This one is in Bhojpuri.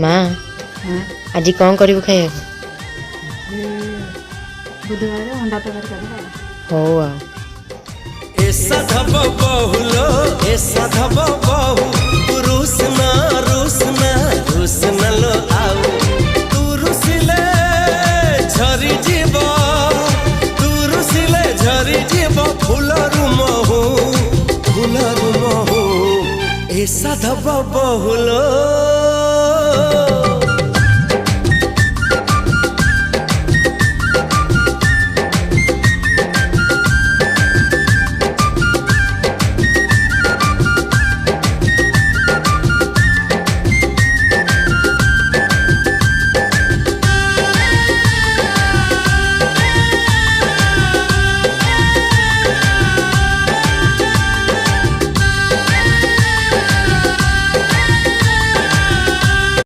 माँ हाँ आज कौन करू खाया बुधवार अंडा तरकारी करवा हो आ ऐसा धब बहुलो ऐसा धब बहु रुस न लो आउ तू रुसिले झरी जीव तू रुसिले झरी जीव फूलरु महु ऐसा धब बहुलो।